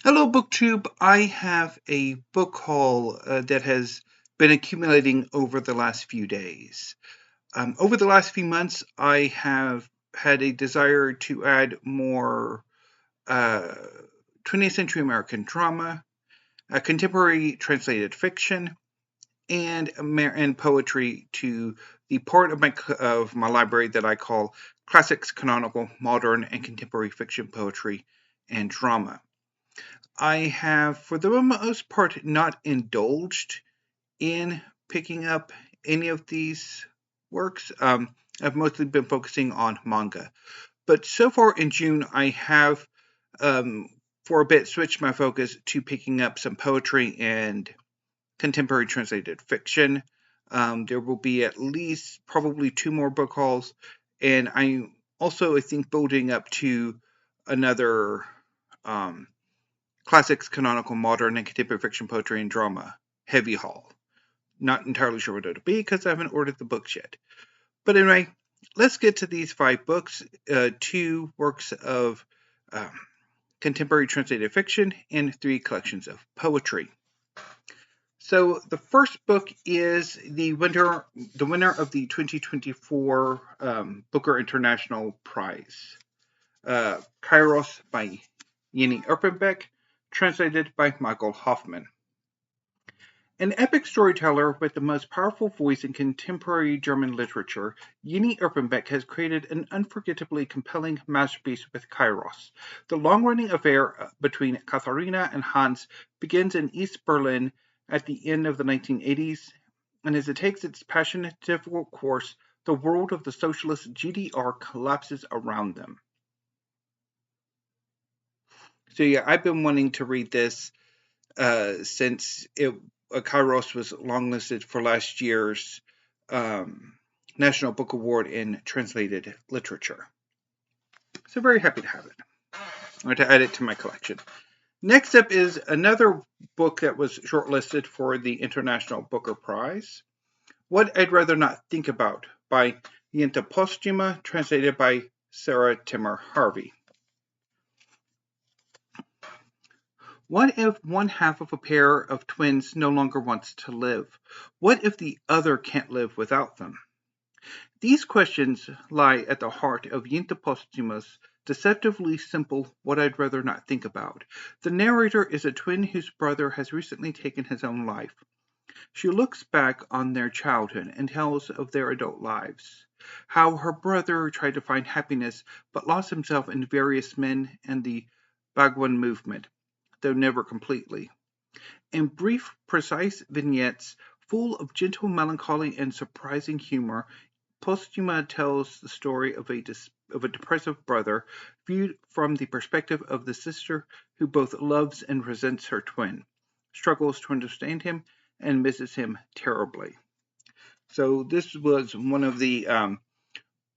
Hello, BookTube. I have a book haul that has been accumulating over the last few days. Over the last few months, I have had a desire to add more 20th century American drama, contemporary translated fiction, and poetry to the part of my library that I call classics, canonical, modern, and contemporary fiction, poetry, and drama. I have, for the most part, not indulged in picking up any of these works. I've mostly been focusing on manga. But so far in June, I have, for a bit, switched my focus to picking up some poetry and contemporary translated fiction. There will be at least probably 2 more book hauls. And I also, I think, building up to another classics, canonical, modern, and contemporary fiction, poetry, and drama heavy haul. Not entirely sure what it'll be because I haven't ordered the books yet. But anyway, let's get to these 5 books, 2 works of contemporary translated fiction, and 3 collections of poetry. So the first book is the winner of the 2024 Booker International Prize, Kairos by Jente Erpenbeck, translated by Michael Hoffman. An epic storyteller with the most powerful voice in contemporary German literature, Jente Erpenbeck has created an unforgettably compelling masterpiece with Kairos. The long-running affair between Katharina and Hans begins in East Berlin at the end of the 1980s, and as it takes its passionate, difficult course, the world of the socialist GDR collapses around them. So yeah, I've been wanting to read this since Kairos was longlisted for last year's National Book Award in Translated Literature. So very happy to have it. I'm going to add it to my collection. Next up is another book that was shortlisted for the International Booker Prize, What I'd Rather Not Think About by Jente Poshtuma, translated by Sarah Timmer Harvey. What if one half of a pair of twins no longer wants to live? What if the other can't live without them? These questions lie at the heart of Jente Posthuma's deceptively simple What I'd Rather Not Think About. The narrator is a twin whose brother has recently taken his own life. She looks back on their childhood and tells of their adult lives. How her brother tried to find happiness but lost himself in various men and the Bhagwan movement, though never completely. In brief, precise vignettes full of gentle melancholy and surprising humor, Posthuma tells the story of a depressive brother viewed from the perspective of the sister who both loves and resents her twin, struggles to understand him, and misses him terribly. So this was one of the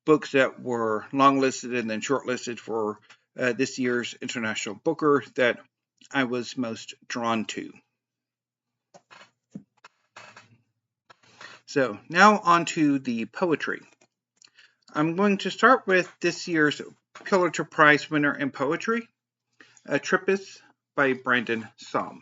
books that were longlisted and then shortlisted for this year's International Booker that I was most drawn to. So now on to the poetry. I'm going to start with this year's Pulitzer Prize winner in poetry, Tripas by Brandon Som.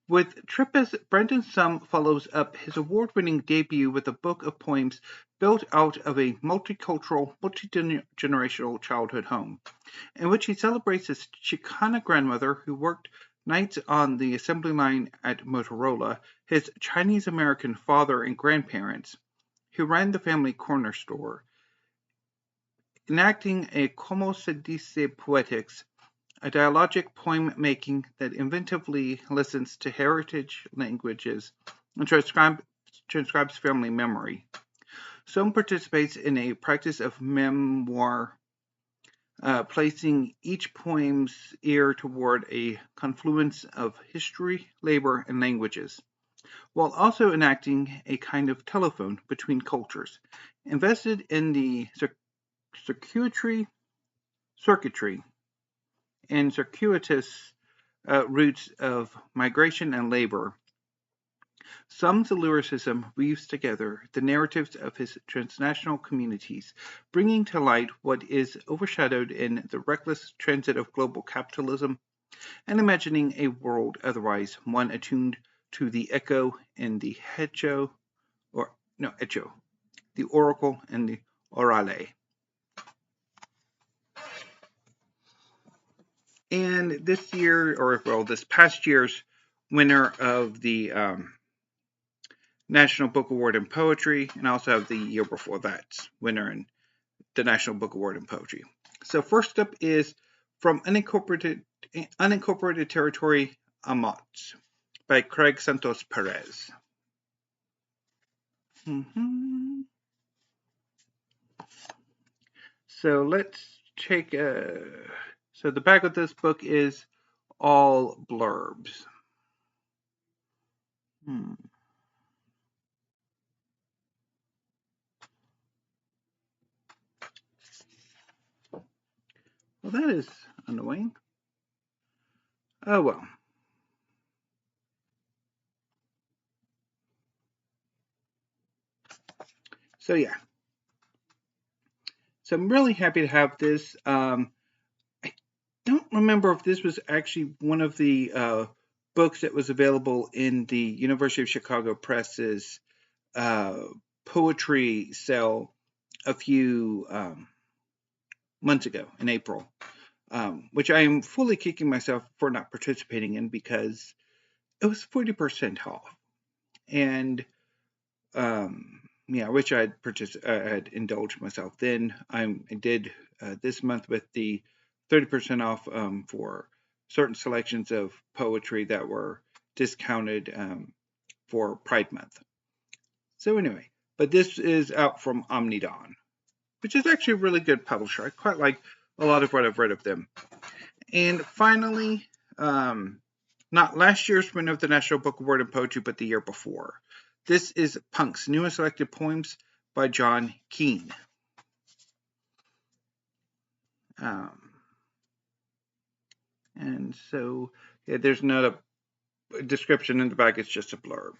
With Tripas, Brandon Som follows up his award-winning debut with a book of poems built out of a multicultural, multi-generational childhood home, in which he celebrates his Chicana grandmother who worked nights on the assembly line at Motorola, his Chinese-American father and grandparents, who ran the family corner store, enacting a como se dice poetics, a dialogic poem-making that inventively listens to heritage languages and transcribes family memory. Some participates in a practice of memoir, placing each poem's ear toward a confluence of history, labor, and languages, while also enacting a kind of telephone between cultures, invested in the circuitry and circuitous roots of migration and labor, Som's lyricism weaves together the narratives of his transnational communities, bringing to light what is overshadowed in the reckless transit of global capitalism and imagining a world otherwise one attuned to the echo and the echo, the oracle and the orale. And this year, this past year's winner of the National Book Award in Poetry, and I also have the year before that's winner in the National Book Award in Poetry. So first up is from Unincorporated Territory, Amots by Craig Santos Perez. So let's take so the back of this book is all blurbs. Well, that is annoying. Oh well. So yeah. So I'm really happy to have this. I don't remember if this was actually one of the books that was available in the University of Chicago Press's poetry sale a few months ago in April, which I am fully kicking myself for not participating in because it was 40% off. And I wish I had indulged myself then. I did this month with the 30% off for certain selections of poetry that were discounted for Pride Month. So anyway, but this is out from Omnidon, which is actually a really good publisher. I quite like a lot of what I've read of them. And finally, not last year's winner of the National Book Award in Poetry, but the year before. This is Punk's New and Selected Poems by John Keene. And so, there's not a description in the back, it's just a blurb.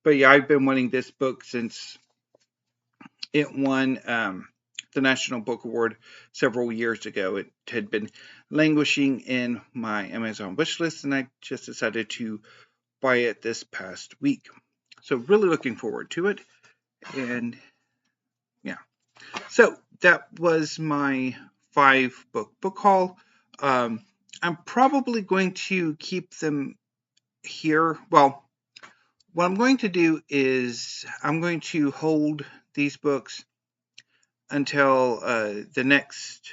But yeah, I've been wanting this book since it won the National Book Award several years ago. It had been languishing in my Amazon wish list, and I just decided to buy it this past week. So really looking forward to it. And yeah. So that was my 5-book haul. I'm probably going to keep them here. Well, what I'm going to do is I'm going to hold these books until the next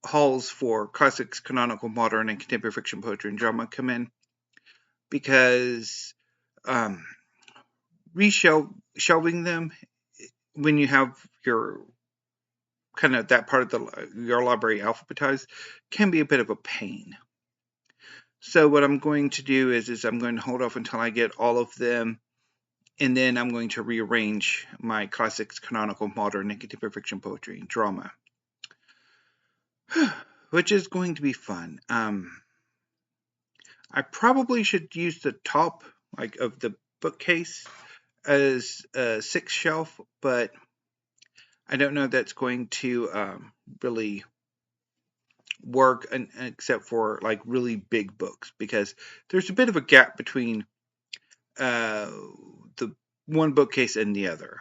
hauls for classics, canonical, modern, and contemporary fiction, poetry, and drama come in, because reshelving them when you have your kind of that part of your library alphabetized can be a bit of a pain. So what I'm going to do is I'm going to hold off until I get all of them, and then I'm going to rearrange my classics, canonical, modern, and contemporary fiction, poetry, and drama, which is going to be fun. I probably should use the top of the bookcase as a 6th shelf, but I don't know if that's going to really work, except for really big books, because there's a bit of a gap between the one bookcase and the other,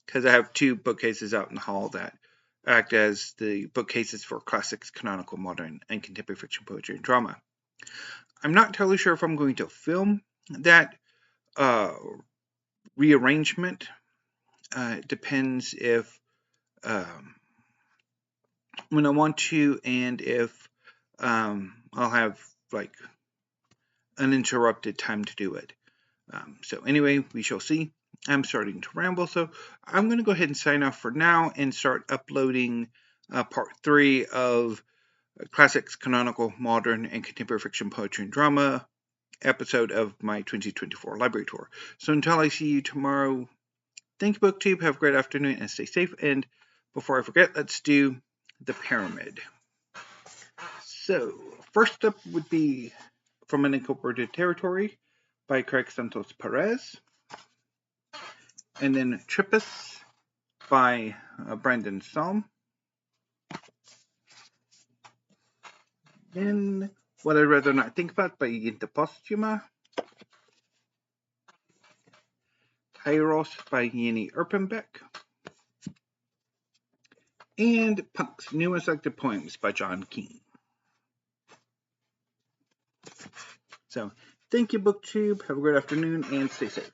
because I have 2 bookcases out in the hall that act as the bookcases for classics, canonical, modern, and contemporary fiction, poetry, and drama. I'm not totally sure if I'm going to film that rearrangement. It depends if when I want to, and if I'll have uninterrupted time to do it. So anyway, we shall see. I'm starting to ramble, so I'm going to go ahead and sign off for now and start uploading part 3 of Classics, Canonical, Modern, and Contemporary Fiction, Poetry, and Drama episode of my 2024 library tour. So until I see you tomorrow, thank you, BookTube. Have a great afternoon and stay safe. And before I forget, let's do the pyramid. So first up would be from Unincorporated Territory by Santos Perez. And then Tripas by Brandon Som. Then What I'd Rather Not Think About by Jente Poshtuma. Kairos by Erpenbeck. And Punk's New and Selected Poems by Keene. So, thank you, BookTube. Have a great afternoon and stay safe.